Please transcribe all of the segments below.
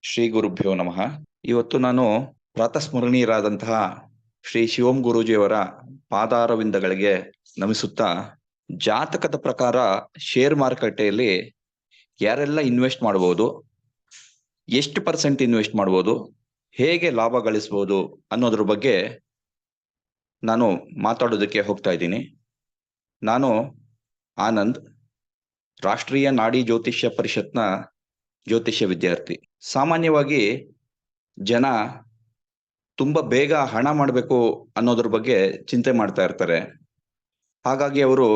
ಶ್ರೀ ಗುರುಭ್ಯೋ ನಮಃ. ಇವತ್ತು ನಾನು ಪ್ರಾತಸ್ಮರಣೀಯರಾದಂತಹ ಶ್ರೀ ಶಿವಂ ಗುರೂಜಿಯವರ ಪಾದಾರವಿಂದಗಳಿಗೆ ನಮಿಸುತ್ತಾ, ಜಾತಕದ ಪ್ರಕಾರ ಶೇರ್ ಮಾರುಕಟ್ಟೆಯಲ್ಲಿ ಯಾರೆಲ್ಲ ಇನ್ವೆಸ್ಟ್ ಮಾಡಬಹುದು, ಎಷ್ಟು ಪರ್ಸೆಂಟ್ ಇನ್ವೆಸ್ಟ್ ಮಾಡಬಹುದು, ಹೇಗೆ ಲಾಭ ಗಳಿಸಬಹುದು ಅನ್ನೋದ್ರ ಬಗ್ಗೆ ನಾನು ಮಾತಾಡೋದಕ್ಕೆ ಹೋಗ್ತಾ ಇದ್ದೀನಿ. ನಾನು ಆನಂದ್, ರಾಷ್ಟ್ರೀಯ ನಾಡಿ ಜ್ಯೋತಿಷ್ಯ ಪರಿಷತ್ನ ಜ್ಯೋತಿಷ್ಯ ವಿದ್ಯಾರ್ಥಿ. ಸಾಮಾನ್ಯವಾಗಿ ಜನ ತುಂಬಾ ಬೇಗ ಹಣ ಮಾಡಬೇಕು ಅನ್ನೋದ್ರ ಬಗ್ಗೆ ಚಿಂತೆ ಮಾಡ್ತಾ ಇರ್ತಾರೆ. ಹಾಗಾಗಿ ಅವರು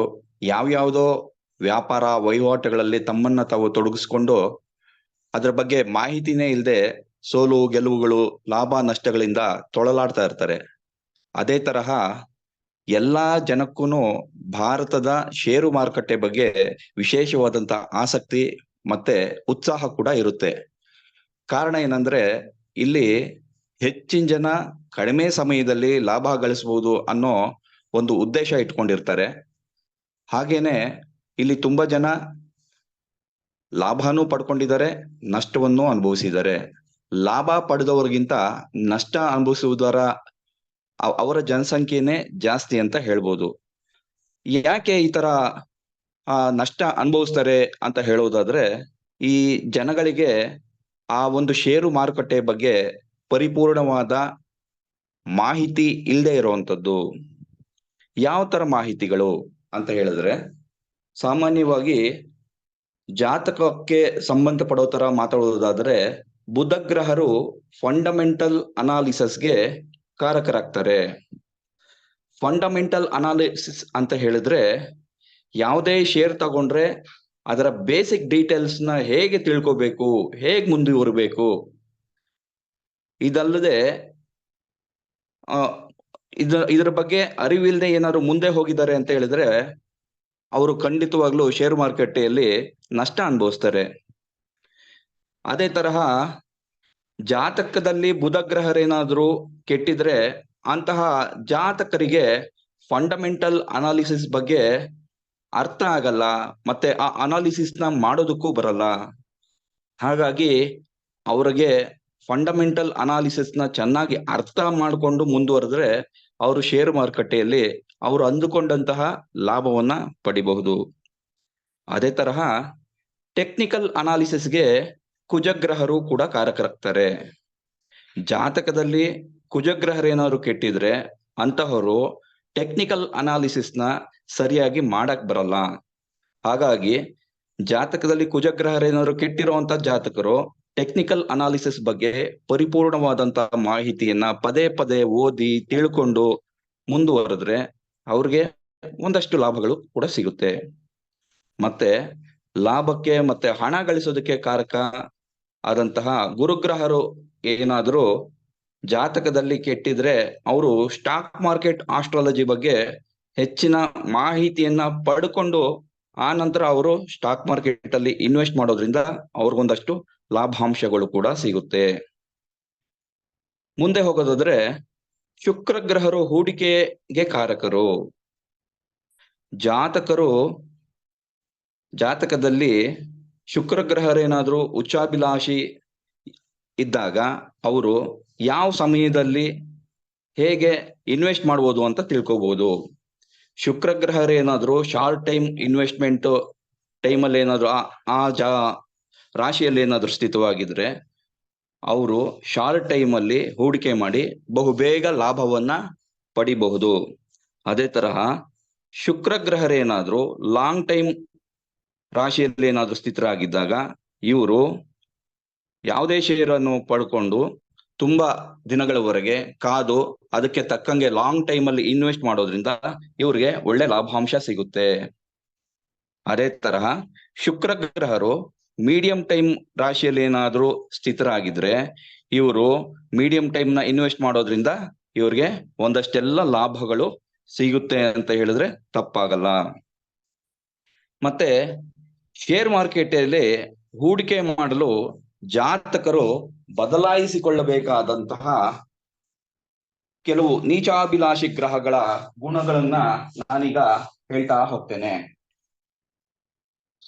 ಯಾವ್ಯಾವುದೋ ವ್ಯಾಪಾರ ವಹಿವಾಟುಗಳಲ್ಲಿ ತಮ್ಮನ್ನ ತಾವು ತೊಡಗಿಸ್ಕೊಂಡು ಅದರ ಬಗ್ಗೆ ಮಾಹಿತಿನೇ ಇಲ್ಲದೆ ಸೋಲು ಗೆಲುವುಗಳು ಲಾಭ ನಷ್ಟಗಳಿಂದ ತೊಳಲಾಡ್ತಾ ಇರ್ತಾರೆ. ಅದೇ ತರಹ ಎಲ್ಲಾ ಜನಕ್ಕೂ ಭಾರತದ ಷೇರು ಮಾರುಕಟ್ಟೆ ಬಗ್ಗೆ ವಿಶೇಷವಾದಂತ ಆಸಕ್ತಿ ಮತ್ತೆ ಉತ್ಸಾಹ ಕೂಡ ಇರುತ್ತೆ. ಕಾರಣ ಏನಂದ್ರೆ, ಇಲ್ಲಿ ಹೆಚ್ಚಿನ ಜನ ಕಡಿಮೆ ಸಮಯದಲ್ಲಿ ಲಾಭ ಗಳಿಸಬಹುದು ಅನ್ನೋ ಒಂದು ಉದ್ದೇಶ ಇಟ್ಕೊಂಡಿರ್ತಾರೆ. ಹಾಗೇನೆ ಇಲ್ಲಿ ತುಂಬಾ ಜನ ಲಾಭನೂ ಪಡ್ಕೊಂಡಿದ್ದಾರೆ, ನಷ್ಟವನ್ನು ಅನುಭವಿಸಿದ್ದಾರೆ. ಲಾಭ ಪಡೆದವರಿಗಿಂತ ನಷ್ಟ ಅನುಭವಿಸುವುದರ ಅವರ ಜನಸಂಖ್ಯೆನೇ ಜಾಸ್ತಿ ಅಂತ ಹೇಳ್ಬೋದು. ಯಾಕೆ ಈ ತರ ನಷ್ಟ ಅನುಭವಿಸ್ತಾರೆ ಅಂತ ಹೇಳೋದಾದ್ರೆ, ಈ ಜನಗಳಿಗೆ ಆ ಒಂದು ಷೇರು ಮಾರುಕಟ್ಟೆ ಬಗ್ಗೆ ಪರಿಪೂರ್ಣವಾದ ಮಾಹಿತಿ ಇಲ್ಲದೆ ಇರುವಂತದ್ದು. ಯಾವ ತರ ಮಾಹಿತಿಗಳು ಅಂತ ಹೇಳಿದ್ರೆ, ಸಾಮಾನ್ಯವಾಗಿ ಜಾತಕಕ್ಕೆ ಸಂಬಂಧಪಡೋ ತರ ಮಾತಾಡೋದಾದ್ರೆ, ಬುಧ ಗ್ರಹರು ಫಂಡಮೆಂಟಲ್ ಅನಾಲಿಸಿಸ್ಗೆ ಕಾರಕರಾಗ್ತಾರೆ. ಫಂಡಮೆಂಟಲ್ ಅನಾಲಿಸಿಸ್ ಅಂತ ಹೇಳಿದ್ರೆ, ಯಾವುದೇ ಶೇರ್ ತಗೊಂಡ್ರೆ ಅದರ ಬೇಸಿಕ್ ಡೀಟೇಲ್ಸ್ ನ ಹೇಗೆ ತಿಳ್ಕೋಬೇಕು, ಹೇಗೆ ಮುಂದುವರಬೇಕು, ಇದಲ್ಲದೆ ಇದರ ಬಗ್ಗೆ ಅರಿವಿಲ್ಲದೆ ಏನಾದ್ರು ಮುಂದೆ ಹೋಗಿದ್ದಾರೆ ಅಂತ ಹೇಳಿದ್ರೆ ಅವರು ಖಂಡಿತವಾಗ್ಲೂ ಶೇರ್ ಮಾರುಕಟ್ಟೆಯಲ್ಲಿ ನಷ್ಟ ಅನುಭವಿಸ್ತಾರೆ. ಅದೇ ತರಹ ಜಾತಕದಲ್ಲಿ ಬುಧ ಗ್ರಹರೇನಾದ್ರೂ ಕೆಟ್ಟಿದ್ರೆ ಅಂತಹ ಜಾತಕರಿಗೆ ಫಂಡಮೆಂಟಲ್ ಅನಾಲಿಸಿಸ್ ಬಗ್ಗೆ ಅರ್ಥ ಆಗಲ್ಲ, ಮತ್ತೆ ಆ ಅನಾಲಿಸಿಸ್ ನ ಮಾಡೋದಕ್ಕೂ ಬರಲ್ಲ. ಹಾಗಾಗಿ ಅವರಿಗೆ ಫಂಡಮೆಂಟಲ್ ಅನಾಲಿಸಿಸ್ ನ ಚೆನ್ನಾಗಿ ಅರ್ಥ ಮಾಡಿಕೊಂಡು ಮುಂದುವರೆದ್ರೆ ಅವರು ಶೇರ್ ಮಾರುಕಟ್ಟೆಯಲ್ಲಿ ಅವರು ಅಂದುಕೊಂಡಂತಹ ಲಾಭವನ್ನ ಪಡಿಬಹುದು. ಅದೇ ತರಹ ಟೆಕ್ನಿಕಲ್ ಅನಾಲಿಸಿಸ್ಗೆ ಕುಜಗ್ರಹರು ಕೂಡ ಕಾರಕರಾಗ್ತಾರೆ. ಜಾತಕದಲ್ಲಿ ಕುಜಗ್ರಹರೇನಾದ್ರು ಕೆಟ್ಟಿದ್ರೆ ಅಂತಹವರು ಟೆಕ್ನಿಕಲ್ ಅನಾಲಿಸಿಸ್ ನ ಸರಿಯಾಗಿ ಮಾಡಕ್ ಬರಲ್ಲ. ಹಾಗಾಗಿ ಜಾತಕದಲ್ಲಿ ಕುಜಗ್ರಹರೇನಾದ್ರು ಕೆಟ್ಟಿರುವಂತ ಜಾತಕರು ಟೆಕ್ನಿಕಲ್ ಅನಾಲಿಸಿಸ್ ಬಗ್ಗೆ ಪರಿಪೂರ್ಣವಾದಂತಹ ಮಾಹಿತಿಯನ್ನ ಪದೇ ಪದೇ ಓದಿ ತಿಳ್ಕೊಂಡು ಮುಂದುವರೆದ್ರೆ ಅವ್ರಿಗೆ ಒಂದಷ್ಟು ಲಾಭಗಳು ಕೂಡ ಸಿಗುತ್ತೆ. ಮತ್ತೆ ಲಾಭಕ್ಕೆ ಮತ್ತೆ ಹಣ ಗಳಿಸೋದಕ್ಕೆ ಕಾರಕ ಆದಂತಹ ಗುರುಗ್ರಹರು ಏನಾದರೂ ಜಾತಕದಲ್ಲಿ ಕೆಟ್ಟಿದ್ರೆ ಅವರು ಸ್ಟಾಕ್ ಮಾರ್ಕೆಟ್ ಆಸ್ಟ್ರಾಲಜಿ ಬಗ್ಗೆ ಹೆಚ್ಚಿನ ಮಾಹಿತಿಯನ್ನ ಪಡ್ಕೊಂಡು ಆ ನಂತರ ಅವರು ಸ್ಟಾಕ್ ಮಾರ್ಕೆಟ್ ಅಲ್ಲಿ ಇನ್ವೆಸ್ಟ್ ಮಾಡೋದ್ರಿಂದ ಅವ್ರಿಗೊಂದಷ್ಟು ಲಾಭಾಂಶಗಳು ಕೂಡ ಸಿಗುತ್ತೆ. ಮುಂದೆ ಹೋಗೋದಾದ್ರೆ, ಶುಕ್ರ ಗ್ರಹರು ಹೂಡಿಕೆಗೆ ಕಾರಕರು. ಜಾತಕದಲ್ಲಿ ಶುಕ್ರ ಗ್ರಹರೇನಾದ್ರೂ ಉಚ್ಚಾಭಿಲಾಷಿ ಇದ್ದಾಗ ಅವರು ಯಾವ ಸಮಯದಲ್ಲಿ ಹೇಗೆ ಇನ್ವೆಸ್ಟ್ ಮಾಡ್ಬೋದು ಅಂತ ತಿಳ್ಕೊಬಹುದು. ಶುಕ್ರ ಗ್ರಹರೇನಾದ್ರೂ ಶಾರ್ಟ್ ಟೈಮ್ ಇನ್ವೆಸ್ಟ್ಮೆಂಟ್ ಟೈಮಲ್ಲಿ ಏನಾದ್ರು ರಾಶಿಯಲ್ಲಿ ಏನಾದ್ರು ಸ್ಥಿತವಾಗಿದ್ರೆ ಅವರು ಶಾರ್ಟ್ ಟೈಮ್ ಅಲ್ಲಿ ಹೂಡಿಕೆ ಮಾಡಿ ಬಹುಬೇಗ ಲಾಭವನ್ನ ಪಡಿಬಹುದು. ಅದೇ ತರಹ ಶುಕ್ರ ಗ್ರಹರೇನಾದ್ರೂ ಲಾಂಗ್ ಟೈಮ್ ರಾಶಿಯಲ್ಲಿ ಏನಾದ್ರು ಸ್ಥಿತರಾಗಿದ್ದಾಗ ಇವರು ಯಾವುದೇ ಶೇರನ್ನು ಪಡ್ಕೊಂಡು ತುಂಬಾ ದಿನಗಳವರೆಗೆ ಕಾದು ಅದಕ್ಕೆ ತಕ್ಕಂಗೆ ಲಾಂಗ್ ಟೈಮ್ ಅಲ್ಲಿ ಇನ್ವೆಸ್ಟ್ ಮಾಡೋದ್ರಿಂದ ಇವ್ರಿಗೆ ಒಳ್ಳೆ ಲಾಭಾಂಶ ಸಿಗುತ್ತೆ. ಅದೇ ತರಹ ಶುಕ್ರ ಗ್ರಹರು ಮೀಡಿಯಂ ಟೈಮ್ ರಾಶಿಯಲ್ಲಿ ಏನಾದ್ರೂ ಸ್ಥಿತರಾಗಿದ್ರೆ ಇವರು ಮೀಡಿಯಂ ಟೈಮ್ ನ ಇನ್ವೆಸ್ಟ್ ಮಾಡೋದ್ರಿಂದ ಇವ್ರಿಗೆ ಒಂದಷ್ಟೆಲ್ಲ ಲಾಭಗಳು ಸಿಗುತ್ತೆ ಅಂತ ಹೇಳಿದ್ರೆ ತಪ್ಪಾಗಲ್ಲ. ಮತ್ತೆ ಶೇರ್ ಮಾರ್ಕೆಟಲ್ಲಿ ಹೂಡಿಕೆ ಮಾಡಲು ಜಾತಕರು ಬದಲಾಯಿಸಿಕೊಳ್ಳಬೇಕಾದಂತಹ ಕೆಲವು ನೀಚಾಭಿಲಾಷಿ ಗ್ರಹಗಳ ಗುಣಗಳನ್ನ ನಾನೀಗ ಹೇಳ್ತಾ ಹೋಗ್ತೇನೆ.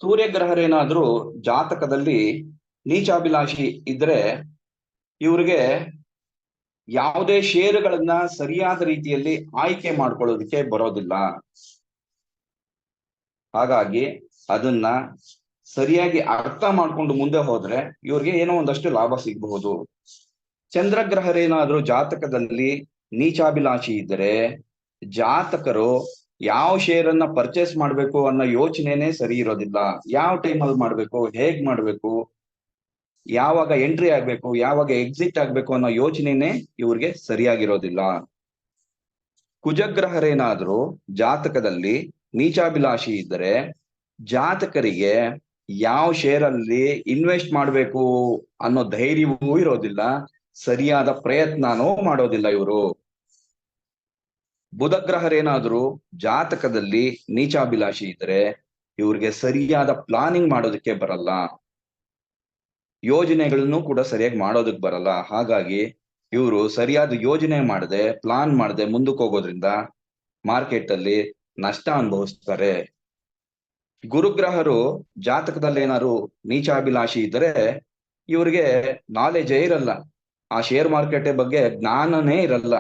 ಸೂರ್ಯ ಗ್ರಹರೇನಾದ್ರೂ ಜಾತಕದಲ್ಲಿ ನೀಚಾಭಿಲಾಷಿ ಇದ್ರೆ ಇವ್ರಿಗೆ ಯಾವುದೇ ಷೇರುಗಳನ್ನ ಸರಿಯಾದ ರೀತಿಯಲ್ಲಿ ಆಯ್ಕೆ ಮಾಡ್ಕೊಳ್ಳೋದಕ್ಕೆ ಬರೋದಿಲ್ಲ. ಹಾಗಾಗಿ ಅದನ್ನ ಸರಿಯಾಗಿ ಅರ್ಥ ಮಾಡ್ಕೊಂಡು ಮುಂದೆ ಹೋದ್ರೆ ಇವ್ರಿಗೆ ಏನೋ ಒಂದಷ್ಟು ಲಾಭ ಸಿಗಬಹುದು. ಚಂದ್ರಗ್ರಹರೇನಾದ್ರೂ ಜಾತಕದಲ್ಲಿ ನೀಚಾಭಿಲಾಷಿ ಇದ್ದರೆ ಜಾತಕರು ಯಾವ ಶೇರನ್ನ ಪರ್ಚೇಸ್ ಮಾಡ್ಬೇಕು ಅನ್ನೋ ಯೋಚನೆನೇ ಸರಿ ಇರೋದಿಲ್ಲ. ಯಾವ ಟೈಮಲ್ಲಿ ಮಾಡ್ಬೇಕು, ಹೇಗ್ ಮಾಡ್ಬೇಕು, ಯಾವಾಗ ಎಂಟ್ರಿ ಆಗ್ಬೇಕು, ಯಾವಾಗ ಎಕ್ಸಿಟ್ ಆಗ್ಬೇಕು ಅನ್ನೋ ಯೋಚನೆನೇ ಇವ್ರಿಗೆ ಸರಿಯಾಗಿರೋದಿಲ್ಲ. ಕುಜಗ್ರಹರೇನಾದ್ರೂ ಜಾತಕದಲ್ಲಿ ನೀಚಾಭಿಲಾಷಿ ಇದ್ದರೆ ಜಾತಕರಿಗೆ ಯಾವ ಶೇರಲ್ಲಿ ಇನ್ವೆಸ್ಟ್ ಮಾಡ್ಬೇಕು ಅನ್ನೋ ಧೈರ್ಯವೂ ಇರೋದಿಲ್ಲ, ಸರಿಯಾದ ಪ್ರಯತ್ನನೂ ಮಾಡೋದಿಲ್ಲ ಇವರು. ಬುಧಗ್ರಹರೇನಾದ್ರೂ ಜಾತಕದಲ್ಲಿ ನೀಚಾಭಿಲಾಷಿ ಇದ್ರೆ ಇವ್ರಿಗೆ ಸರಿಯಾದ ಪ್ಲಾನಿಂಗ್ ಮಾಡೋದಕ್ಕೆ ಬರಲ್ಲ, ಯೋಜನೆಗಳನ್ನು ಕೂಡ ಸರಿಯಾಗಿ ಮಾಡೋದಕ್ಕೆ ಬರಲ್ಲ. ಹಾಗಾಗಿ ಇವರು ಸರಿಯಾದ ಯೋಜನೆ ಮಾಡದೆ, ಪ್ಲಾನ್ ಮಾಡದೆ ಮುಂದಕ್ಕೆ ಹೋಗೋದ್ರಿಂದ ಮಾರ್ಕೆಟ್ ಅಲ್ಲಿ ನಷ್ಟ ಅನುಭವಿಸ್ತಾರೆ. ಗುರುಗ್ರಹರು ಜಾತಕದಲ್ಲಿ ಏನಾದ್ರು ನೀಚಾಭಿಲಾಷಿ ಇದ್ರೆ ಇವ್ರಿಗೆ ನಾಲೆಜೇ ಇರಲ್ಲ, ಆ ಶೇರ್ ಮಾರ್ಕೆಟ್ ಬಗ್ಗೆ ಜ್ಞಾನನೇ ಇರಲ್ಲ,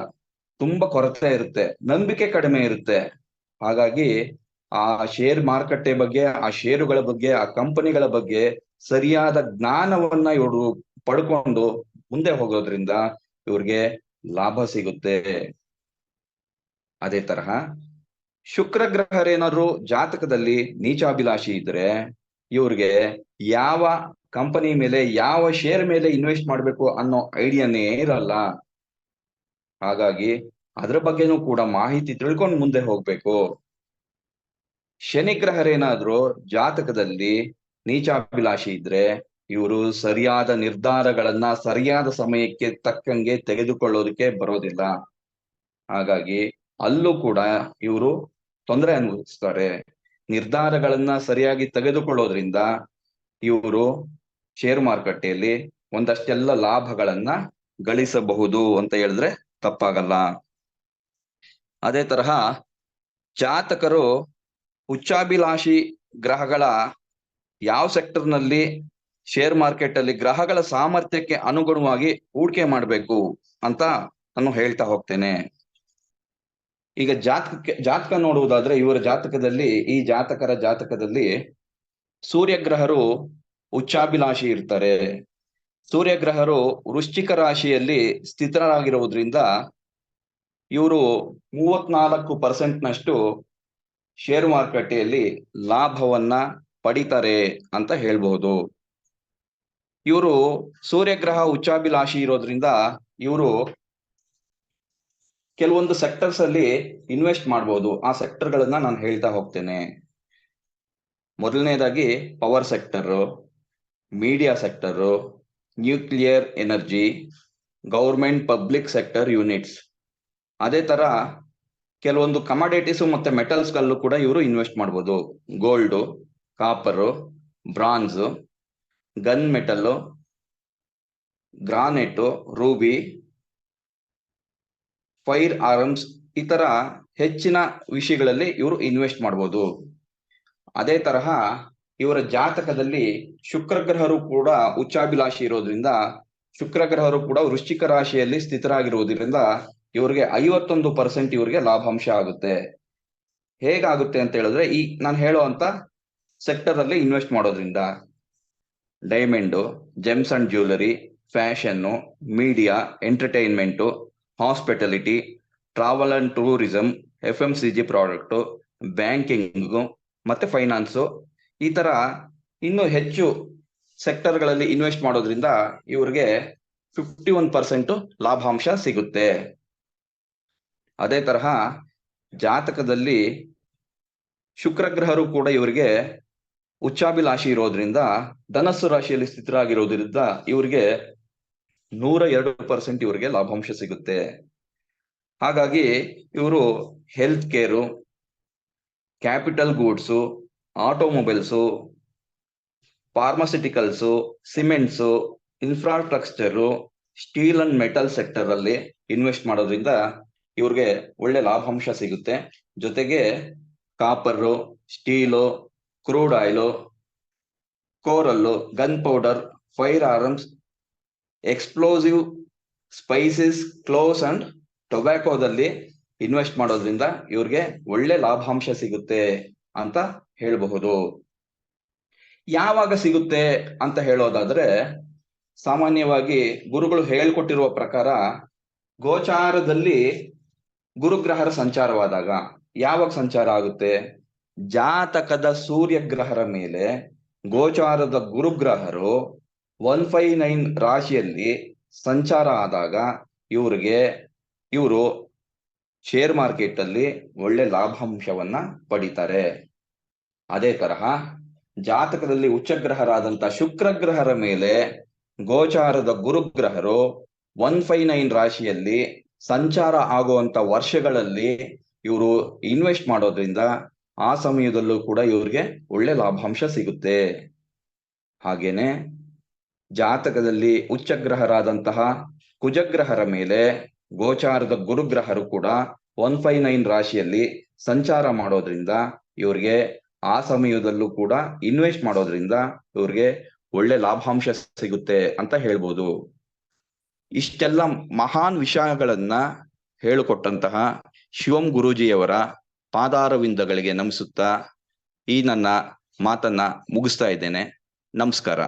ತುಂಬಾ ಕೊರತೆ ಇರುತ್ತೆ, ನಂಬಿಕೆ ಕಡಿಮೆ ಇರುತ್ತೆ. ಹಾಗಾಗಿ ಆ ಶೇರ್ ಮಾರುಕಟ್ಟೆ ಬಗ್ಗೆ, ಆ ಷೇರುಗಳ ಬಗ್ಗೆ, ಆ ಕಂಪನಿಗಳ ಬಗ್ಗೆ ಸರಿಯಾದ ಜ್ಞಾನವನ್ನ ಇವರು ಪಡ್ಕೊಂಡು ಮುಂದೆ ಹೋಗೋದ್ರಿಂದ ಇವ್ರಿಗೆ ಲಾಭ ಸಿಗುತ್ತೆ. ಅದೇ ತರಹ ಶುಕ್ರ ಗ್ರಹರೇನಾದ್ರು ಜಾತಕದಲ್ಲಿ ನೀಚಾಭಿಲಾಷಿ ಇದ್ರೆ ಇವ್ರಿಗೆ ಯಾವ ಕಂಪನಿ ಮೇಲೆ, ಯಾವ ಶೇರ್ ಮೇಲೆ ಇನ್ವೆಸ್ಟ್ ಮಾಡ್ಬೇಕು ಅನ್ನೋ ಐಡಿಯಾನೇ ಇರಲ್ಲ. ಹಾಗಾಗಿ ಅದ್ರ ಬಗ್ಗೆನೂ ಕೂಡ ಮಾಹಿತಿ ತಿಳ್ಕೊಂಡು ಮುಂದೆ ಹೋಗ್ಬೇಕು. ಶನಿಗ್ರಹರೇನಾದ್ರೂ ಜಾತಕದಲ್ಲಿ ನೀಚಾಭಿಲಾಷಿ ಇದ್ರೆ ಇವರು ಸರಿಯಾದ ನಿರ್ಧಾರಗಳನ್ನ ಸರಿಯಾದ ಸಮಯಕ್ಕೆ ತಕ್ಕಂಗೆ ತೆಗೆದುಕೊಳ್ಳೋದಕ್ಕೆ ಬರೋದಿಲ್ಲ. ಹಾಗಾಗಿ ಅಲ್ಲೂ ಕೂಡ ಇವರು ತೊಂದರೆ ಅನುಭವಿಸ್ತಾರೆ. ನಿರ್ಧಾರಗಳನ್ನ ಸರಿಯಾಗಿ ತೆಗೆದುಕೊಳ್ಳೋದ್ರಿಂದ ಇವರು ಶೇರ್ ಮಾರುಕಟ್ಟೆಯಲ್ಲಿ ಒಂದಷ್ಟೆಲ್ಲ ಲಾಭಗಳನ್ನ ಗಳಿಸಬಹುದು ಅಂತ ಹೇಳಿದ್ರೆ ತಪ್ಪಾಗಲ್ಲ. ಅದೇ ತರಹ ಜಾತಕರು ಉಚ್ಚಾಭಿಲಾಷಿ ಗ್ರಹಗಳ ಯಾವ ಸೆಕ್ಟರ್ ನಲ್ಲಿ ಶೇರ್ ಮಾರ್ಕೆಟ್ ಅಲ್ಲಿ ಗ್ರಹಗಳ ಸಾಮರ್ಥ್ಯಕ್ಕೆ ಅನುಗುಣವಾಗಿ ಹೂಡಿಕೆ ಮಾಡಬೇಕು ಅಂತ ನಾನು ಹೇಳ್ತಾ ಹೋಗ್ತೇನೆ. ಈಗ ಜಾತಕ ನೋಡುವುದಾದ್ರೆ ಇವರ ಜಾತಕದಲ್ಲಿ, ಈ ಜಾತಕದಲ್ಲಿ ಸೂರ್ಯಗ್ರಹರು ಉಚ್ಚಾಭಿಲಾಷಿ ಇರ್ತಾರೆ. ಸೂರ್ಯಗ್ರಹರು ವೃಶ್ಚಿಕ ರಾಶಿಯಲ್ಲಿ ಸ್ಥಿತರಾಗಿರುವುದರಿಂದ ಇವರು 34% ಶೇರು ಮಾರುಕಟ್ಟೆಯಲ್ಲಿ ಲಾಭವನ್ನ ಪಡಿತಾರೆ ಅಂತ ಹೇಳ್ಬಹುದು. ಇವರು ಸೂರ್ಯಗ್ರಹ ಉಚ್ಚಾಭಿಲಾಷಿ ಇರೋದ್ರಿಂದ ಇವರು ಕೆಲವೊಂದು ಸೆಕ್ಟರ್ಸ್ ಅಲ್ಲಿ ಇನ್ವೆಸ್ಟ್ ಮಾಡಬಹುದು. ಆ ಸೆಕ್ಟರ್ ಗಳನ್ನ ನಾನು ಹೇಳ್ತಾ ಹೋಗ್ತೇನೆ. ಮೊದಲನೇದಾಗಿ power sector, media sector, nuclear energy, government public sector units. ಅದೇ ತರ ಕೆಲವೊಂದು ಕಮಾಡಿಟೀಸ್ ಮತ್ತೆ ಮೆಟಲ್ಸ್ ಗಳಲ್ಲೂ ಕೂಡ ಇವರು ಇನ್ವೆಸ್ಟ್ ಮಾಡಬಹುದು. Gold, copper, bronze, gun metal, granite, Ruby, fire arms, ಈ ತರ ಹೆಚ್ಚಿನ ವಿಷಯಗಳಲ್ಲಿ ಇವರು ಇನ್ವೆಸ್ಟ್ ಮಾಡಬಹುದು. ಅದೇ ತರಹ ಇವರ ಜಾತಕದಲ್ಲಿ ಶುಕ್ರಗ್ರಹರು ಕೂಡ ಉಚ್ಚಾಭಿಲಾಷಿ ಇರೋದ್ರಿಂದ, ಶುಕ್ರಗ್ರಹರು ಕೂಡ ವೃಶ್ಚಿಕ ರಾಶಿಯಲ್ಲಿ ಸ್ಥಿತರಾಗಿರುವುದರಿಂದ ಇವರಿಗೆ 51% ಇವರಿಗೆ ಲಾಭಾಂಶ ಆಗುತ್ತೆ. ಹೇಗಾಗುತ್ತೆ ಅಂತ ಹೇಳಿದ್ರೆ, ಈ ನಾನು ಹೇಳುವಂತ ಸೆಕ್ಟರ್ ಅಲ್ಲಿ ಇನ್ವೆಸ್ಟ್ ಮಾಡೋದ್ರಿಂದ diamond, gems and jewellery, fashion, media, entertainment, hospitality, travel and tourism, FMCG product, banking ಮತ್ತೆ ಫೈನಾನ್ಸ್, ಈ ತರ ಇನ್ನು ಹೆಚ್ಚು ಸೆಕ್ಟರ್ ಗಳಲ್ಲಿ ಇನ್ವೆಸ್ಟ್ ಮಾಡೋದ್ರಿಂದ ಇವ್ರಿಗೆ 51% ಲಾಭಾಂಶ ಸಿಗುತ್ತೆ. ಅದೇ ತರಹ ಜಾತಕದಲ್ಲಿ ಶುಕ್ರಗ್ರಹರು ಕೂಡ ಇವರಿಗೆ ಉಚ್ಚಾಭಿಲಾಷಿ ಇರೋದ್ರಿಂದ ಧನಸ್ಸು ರಾಶಿಯಲ್ಲಿ ಸ್ಥಿತರಾಗಿರೋದ್ರಿಂದ ಇವರಿಗೆ 102% ಇವರಿಗೆ ಲಾಭಾಂಶ ಸಿಗುತ್ತೆ. ಹಾಗಾಗಿ ಇವರು health care, capital goods, automobiles, pharmaceuticals, cements, infrastructure, steel and metal sector ಅಲ್ಲಿ ಇನ್ವೆಸ್ಟ್ ಮಾಡೋದ್ರಿಂದ ಇವ್ರಿಗೆ ಒಳ್ಳೆ ಲಾಭಾಂಶ ಸಿಗುತ್ತೆ. ಜೊತೆಗೆ copper, steel, crude oil, coral, gunpowder, firearms, explosive spices, cloves and ಟೊಬ್ಯಾಕೋದಲ್ಲಿ ಇನ್ವೆಸ್ಟ್ ಮಾಡೋದ್ರಿಂದ ಇವ್ರಿಗೆ ಒಳ್ಳೆ ಲಾಭಾಂಶ ಸಿಗುತ್ತೆ ಅಂತ ಹೇಳಬಹುದು. ಯಾವಾಗ ಸಿಗುತ್ತೆ ಅಂತ ಹೇಳೋದಾದ್ರೆ, ಸಾಮಾನ್ಯವಾಗಿ ಗುರುಗಳು ಹೇಳ್ಕೊಟ್ಟಿರುವ ಪ್ರಕಾರ ಗೋಚಾರದಲ್ಲಿ ಗುರುಗ್ರಹರ ಸಂಚಾರವಾದಾಗ ಯಾವಾಗ ಸಂಚಾರ ಆಗುತ್ತೆ? ಜಾತಕದ ಸೂರ್ಯಗ್ರಹರ ಮೇಲೆ ಗೋಚಾರದ ಗುರುಗ್ರಹರು 159 ರಾಶಿಯಲ್ಲಿ ಸಂಚಾರ ಆದಾಗ ಇವರು ಶೇರ್ ಮಾರ್ಕೆಟ್ ಅಲ್ಲಿ ಒಳ್ಳೆ ಲಾಭಾಂಶವನ್ನ ಪಡಿತಾರೆ. ಅದೇ ತರಹ ಜಾತಕದಲ್ಲಿ ಉಚ್ಚಗ್ರಹರಾದಂತ ಶುಕ್ರಗ್ರಹರ ಮೇಲೆ ಗೋಚಾರದ ಗುರುಗ್ರಹರು 159 ರಾಶಿಯಲ್ಲಿ ಸಂಚಾರ ಆಗುವಂತ ವರ್ಷಗಳಲ್ಲಿ ಇವರು ಇನ್ವೆಸ್ಟ್ ಮಾಡೋದ್ರಿಂದ ಆ ಸಮಯದಲ್ಲೂ ಕೂಡ ಇವ್ರಿಗೆ ಒಳ್ಳೆ ಲಾಭಾಂಶ ಸಿಗುತ್ತೆ. ಹಾಗೇನೆ ಜಾತಕದಲ್ಲಿ ಉಚ್ಚಗ್ರಹರಾದಂತಹ ಕುಜಗ್ರಹರ ಮೇಲೆ ಗೋಚಾರದ ಗುರುಗ್ರಹರು ಕೂಡ 159 ರಾಶಿಯಲ್ಲಿ ಸಂಚಾರ ಮಾಡೋದ್ರಿಂದ ಇವ್ರಿಗೆ ಆ ಸಮಯದಲ್ಲೂ ಕೂಡ ಇನ್ವೆಸ್ಟ್ ಮಾಡೋದ್ರಿಂದ ಇವ್ರಿಗೆ ಒಳ್ಳೆ ಲಾಭಾಂಶ ಸಿಗುತ್ತೆ ಅಂತ ಹೇಳ್ಬೋದು. ಇಷ್ಟೆಲ್ಲ ಮಹಾನ್ ವಿಷಯಗಳನ್ನ ಹೇಳಿಕೊಟ್ಟಂತಹ ಶಿವಂ ಗುರೂಜಿಯವರ ಪಾದಾರವಿಂದಗಳಿಗೆ ನಮಿಸುತ್ತಾ ಈ ನನ್ನ ಮಾತನ್ನ ಮುಗಿಸ್ತಾ ಇದ್ದೇನೆ. ನಮಸ್ಕಾರ.